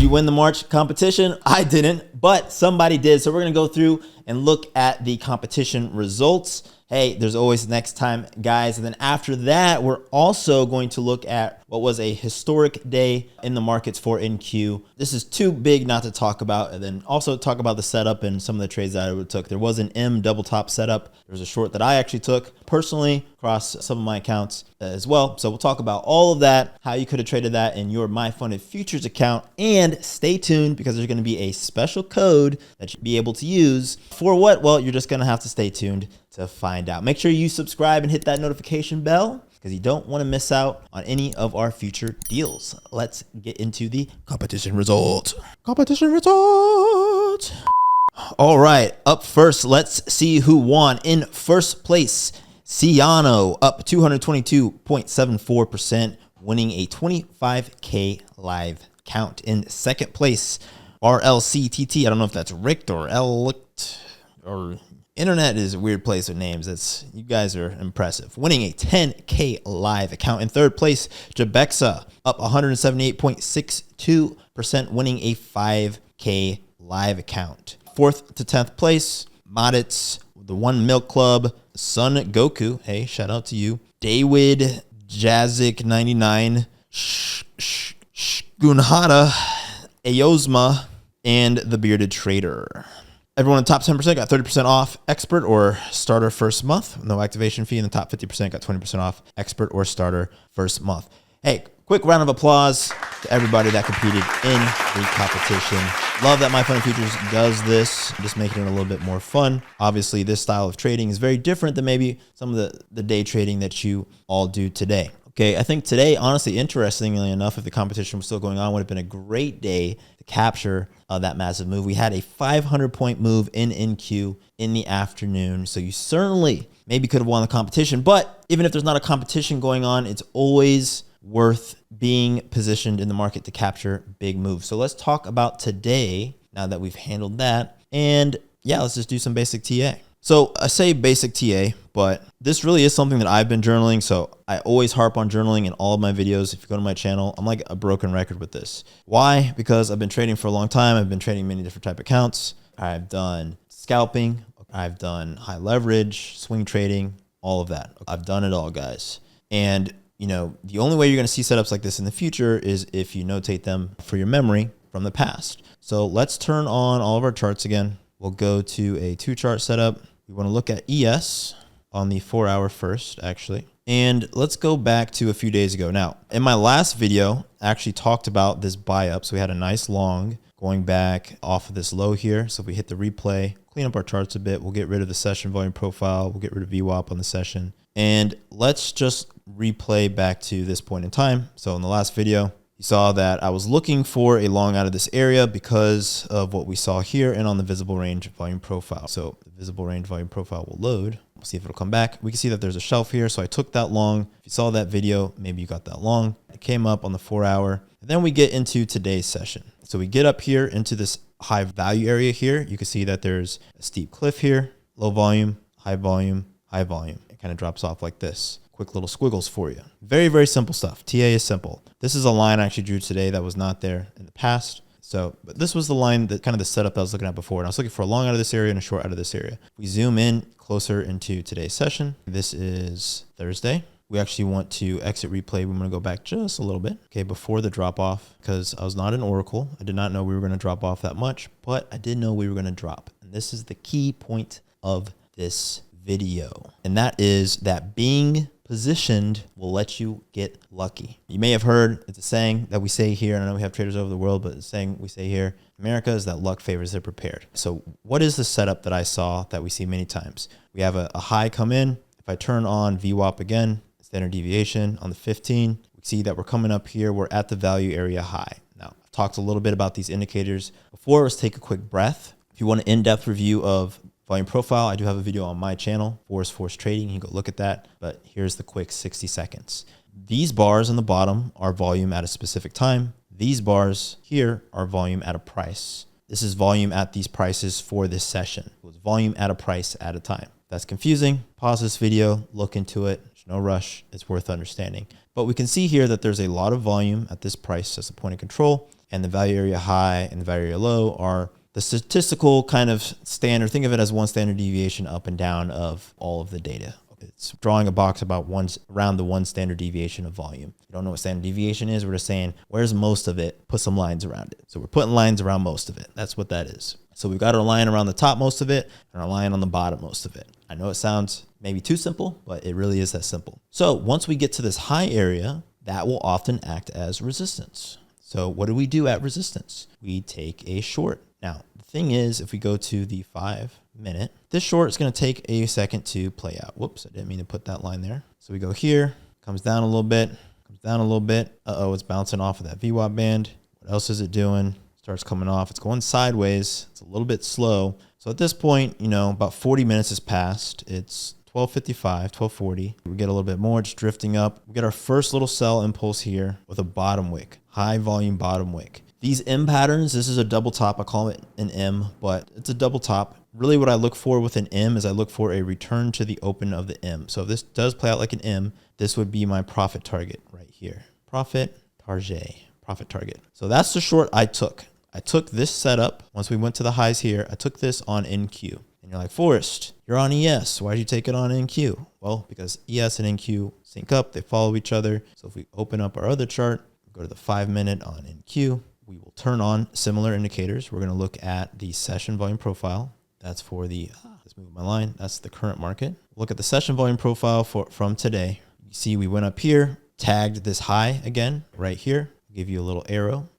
you win the March competition? I didn't, but somebody did. So we're going to go through and look at the competition results. Hey, there's always next time, guys. And then after that, we're also going to look at what was a historic day in the markets for NQ. This is too big not to talk about. And then also talk about the setup and some of the trades that I took. There was an M double top setup. There was a short that I actually took personally across some of my accounts as well. So we'll talk about all of that, how you could have traded that in your MyFundedFutures account. And stay tuned because there's going to be a special code that you'll be able to use for what? Well, you're just going to have to stay tuned to find out. Make sure you subscribe and hit that notification bell because you don't want to miss out on any of our future deals. Let's get into the competition results. All right, up first, let's see who won. In first place, Ciano up 222.74%, winning a 25K live count. In second place, RLCTT, I don't know if that's Ricked or L-Licked or... Internet is a weird place with names. You guys are impressive. Winning a 10K live account. In third place, Jabexa up 178.62%, winning a 5K live account. Fourth to 10th place, Modits, the One Milk Club, Sun Goku. Hey, shout out to you. David Jazik 99, Gunhata, Aosma, and the Bearded Trader. Everyone in the top 10% got 30% off expert or starter first month. No activation fee. And the top 50% got 20% off expert or starter first month. Hey, quick round of applause to everybody that competed in the competition. Love that MyFundedFutures does this, just making it a little bit more fun. Obviously, this style of trading is very different than maybe some of the day trading that you all do today. Okay, I think today, honestly, interestingly enough, if the competition was still going on, would have been a great day to capture that massive move. We had a 500-point move in NQ in the afternoon, so you certainly maybe could have won the competition. But even if there's not a competition going on, it's always worth being positioned in the market to capture big moves. So let's talk about today, now that we've handled that. And yeah, let's just do some basic TA. So I say basic TA, but this really is something that I've been journaling. So I always harp on journaling in all of my videos. If you go to my channel, I'm like a broken record with this. Why? Because I've been trading for a long time. I've been trading many different type of accounts. I've done scalping. I've done high leverage, swing trading, all of that. I've done it all, guys. And you know, the only way you're going to see setups like this in the future is if you notate them for your memory from the past. So let's turn on all of our charts again. We'll go to a 2-chart setup. We want to look at ES on the 4-hour first, actually. And let's go back to a few days ago. Now, in my last video, I actually talked about this buy up. So we had a nice long going back off of this low here. So if we hit the replay, clean up our charts a bit, we'll get rid of the session volume profile. We'll get rid of VWAP on the session. And let's just replay back to this point in time. So in the last video, you saw that I was looking for a long out of this area because of what we saw here and on the visible range volume profile. So the visible range volume profile will load. We'll see if it'll come back. We can see that there's a shelf here. So I took that long. If you saw that video, maybe you got that long. It came up on the 4-hour. And then we get into today's session. So we get up here into this high value area here. You can see that there's a steep cliff here, low volume, high volume, high volume. It kind of drops off like this. Quick little squiggles for you. Very, very simple stuff. TA is simple. This is a line I actually drew today that was not there in the past. So, but this was the line that kind of the setup I was looking at before. And I was looking for a long out of this area and a short out of this area. We zoom in closer into today's session. This is Thursday. We actually want to exit replay. We want to go back just a little bit. Okay, before the drop off, because I was not an oracle. I did not know we were going to drop off that much, but I did know we were going to drop. And this is the key point of this video. And that is that being positioned will let you get lucky. You may have heard, it's a saying that we say here, and I know we have traders over the world, but the saying we say here in America is that luck favors the prepared. So what is the setup that I saw that we see many times? We have a high come in. If I turn on VWAP again, standard deviation on the 15, we see that we're coming up here. We're at the value area high. Now, I've talked a little bit about these indicators before. Let's take a quick breath. If you want an in-depth review of volume profile, I do have a video on my channel, Force Trading. You can go look at that, but here's the quick 60 seconds. These bars on the bottom are volume at a specific time. These bars here are volume at a price. This is volume at these prices for this session. It was volume at a price at a time. If that's confusing, pause this video, look into it. There's no rush. It's worth understanding. But we can see here that there's a lot of volume at this price as a point of control. and the value area high and the value area low are the statistical kind of standard. Think of it as one standard deviation up and down of all of the data. It's drawing a box about around the one standard deviation of volume. If you don't know what standard deviation is, we're just saying, where's most of it? Put some lines around it. So we're putting lines around most of it. That's what that is. So we've got our line around the top most of it and our line on the bottom most of it. I know it sounds maybe too simple, but it really is that simple. So once we get to this high area, that will often act as resistance. So what do we do at resistance? We take a short. Now, the thing is, if we go to the 5-minute, this short is going to take a second to play out. Whoops, I didn't mean to put that line there. So we go here, comes down a little bit, comes down a little bit. Uh-oh, it's bouncing off of that VWAP band. What else is it doing? Starts coming off. It's going sideways. It's a little bit slow. So at this point, about 40 minutes has passed. It's 12:55, 12:40. We get a little bit more. It's drifting up. We get our first little sell impulse here with a bottom wick, high volume bottom wick. These M patterns, this is a double top. I call it an M, but it's a double top. Really what I look for with an M is I look for a return to the open of the M. So if this does play out like an M, this would be my profit target right here. Profit target. So that's the short I took. I took this setup. Once we went to the highs here, I took this on NQ. And you're like, Forrest, you're on ES. Why'd you take it on NQ? Well, because ES and NQ sync up. They follow each other. So if we open up our other chart, go to the 5-minute on NQ, we will turn on similar indicators. We're going to look at the session volume profile. That's for let's move my line. That's the current market. Look at the session volume profile from today. You see we went up here, tagged this high again, right here. I'll give you a little arrow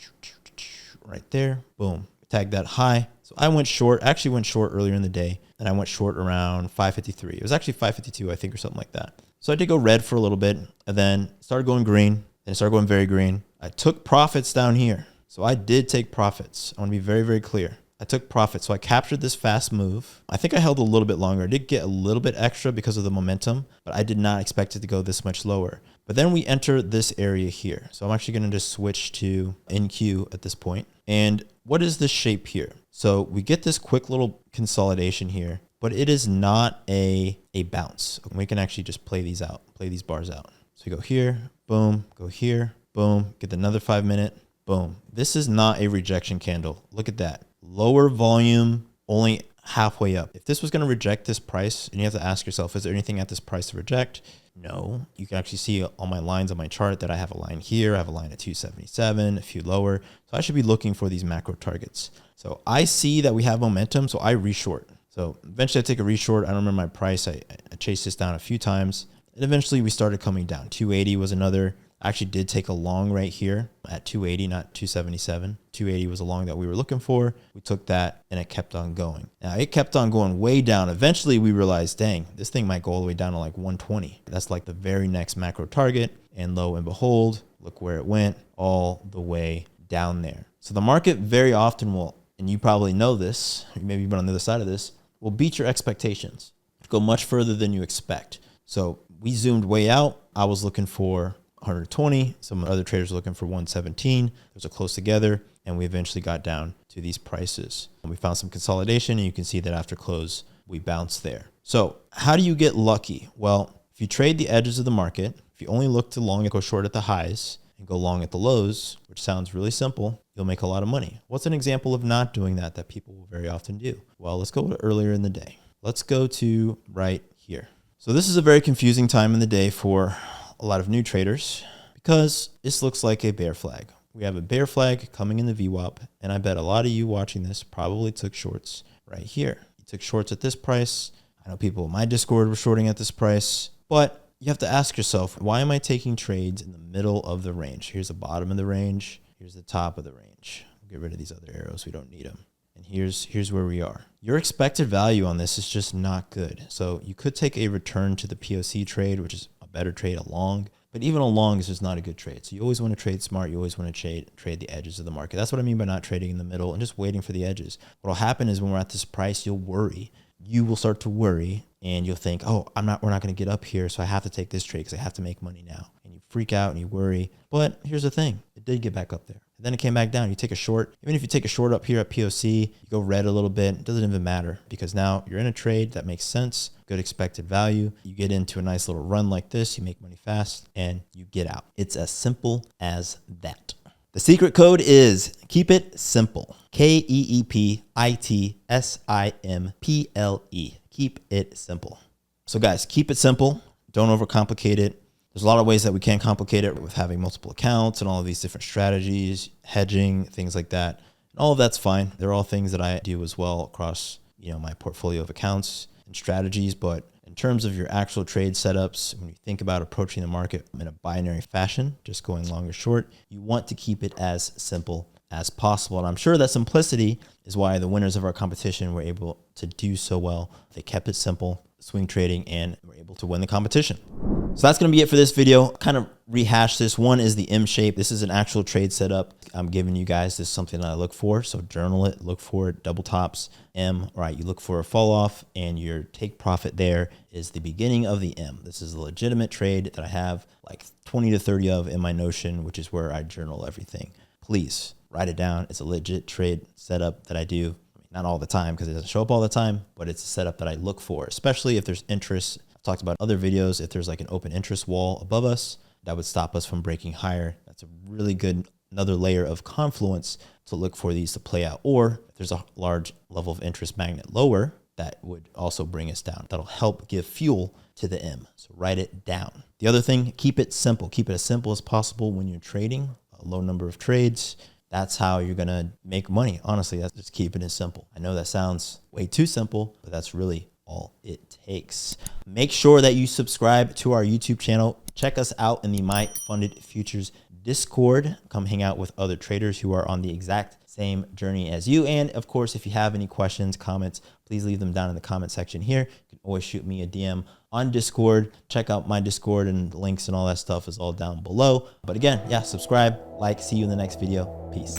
right there. Boom. Tagged that high. So I went short, actually went short earlier in the day, and I went short around 5:53. It was actually 5:52, I think, or something like that. So I did go red for a little bit, and then started going green, then started going very green. I took profits down here. So I did take profits. I want to be very, very clear. I took profits. So I captured this fast move. I think I held a little bit longer. I did get a little bit extra because of the momentum, but I did not expect it to go this much lower. But then we enter this area here. So I'm actually going to just switch to NQ at this point. And what is this shape here? So we get this quick little consolidation here, but it is not a bounce. We can actually just play these bars out. So we go here, boom, go here, boom, get another 5-minute. Boom. This is not a rejection candle. Look at that. Lower volume, only halfway up. If this was going to reject this price, and you have to ask yourself, is there anything at this price to reject? No. You can actually see all my lines on my chart that I have a line here. I have a line at 277, a few lower. So I should be looking for these macro targets. So I see that we have momentum, so I reshort. So eventually I take a reshort. I don't remember my price. I chased this down a few times. And eventually we started coming down. 280 was another. I actually did take a long right here at 280, not 277. 280 was a long that we were looking for. We took that and it kept on going. Now it kept on going way down. Eventually we realized, dang, this thing might go all the way down to like 120. That's like the very next macro target. And lo and behold, look where it went, all the way down there. So the market very often will, and you probably know this, maybe you've been on the other side of this, will beat your expectations. Go much further than you expect. So we zoomed way out. I was looking for 120. Some other traders were looking for 117. Those are close together, and we eventually got down to these prices. And we found some consolidation, and you can see that after close, we bounced there. So how do you get lucky? Well, if you trade the edges of the market, if you only look to long and go short at the highs and go long at the lows, which sounds really simple, you'll make a lot of money. What's an example of not doing that people will very often do? Well, let's go to earlier in the day. Let's go to right here. So this is a very confusing time in the day for a lot of new traders because this looks like a bear flag. We have a bear flag coming in the VWAP, and I bet a lot of you watching this probably took shorts right here. You took shorts at this price. I know people in my Discord were shorting at this price, but you have to ask yourself, why am I taking trades in the middle of the range? Here's the bottom of the range. Here's the top of the range. We'll get rid of these other arrows. We don't need them. And here's where we are. Your expected value on this is just not good. So you could take a return to the POC trade, which is a better trade along, but even a long is just not a good trade. So you always want to trade smart. You always want to trade the edges of the market. That's what I mean by not trading in the middle and just waiting for the edges. What will happen is when we're at this price, you'll worry. You will start to worry and you'll think, oh, we're not going to get up here. So I have to take this trade because I have to make money now. And you freak out and you worry. But here's the thing. It did get back up there. And then it came back down. You take a short. Even if you take a short up here at POC, you go red a little bit. It doesn't even matter because now you're in a trade that makes sense. Good expected value. You get into a nice little run like this. You make money fast and you get out. It's as simple as that. The secret code is keep it simple. KEEPITSIMPLE. Keep it simple. So guys, keep it simple. Don't overcomplicate it. There's a lot of ways that we can complicate it with having multiple accounts and all of these different strategies, hedging, things like that. And all of that's fine. They're all things that I do as well across, my portfolio of accounts and strategies. But in terms of your actual trade setups, when you think about approaching the market in a binary fashion, just going long or short, you want to keep it as simple as possible. And I'm sure that simplicity is why the winners of our competition were able to do so well. They kept it simple, swing trading, and were able to win the competition. So that's going to be it for this video. Kind of rehash this. One is the M shape. This is an actual trade setup. I'm giving you guys this is something that I look for. So journal it, look for it, double tops, M, right? You look for a fall off and your take profit there is the beginning of the M. This is a legitimate trade that I have like 20 to 30 of in my Notion, which is where I journal everything. Please write it down. It's a legit trade setup that I do. Not all the time because it doesn't show up all the time, but it's a setup that I look for, especially if there's interest. I've talked about other videos. If there's like an open interest wall above us, that would stop us from breaking higher. That's a really good, another layer of confluence to look for these to play out. Or if there's a large level of interest magnet lower, that would also bring us down. That'll help give fuel to the M. So write it down. The other thing, keep it simple. Keep it as simple as possible when you're trading, a low number of trades. That's how you're going to make money. Honestly, that's just keeping it simple. I know that sounds way too simple, but that's really all it takes. Make sure that you subscribe to our YouTube channel. Check us out in the MyFundedFutures Discord. Come hang out with other traders who are on the exact same journey as you. And of course, if you have any questions, comments, please leave them down in the comment section here. You can always shoot me a DM on Discord. Check out my Discord, and the links and all that stuff is all down below. But again, yeah, subscribe, like, see you in the next video. Peace.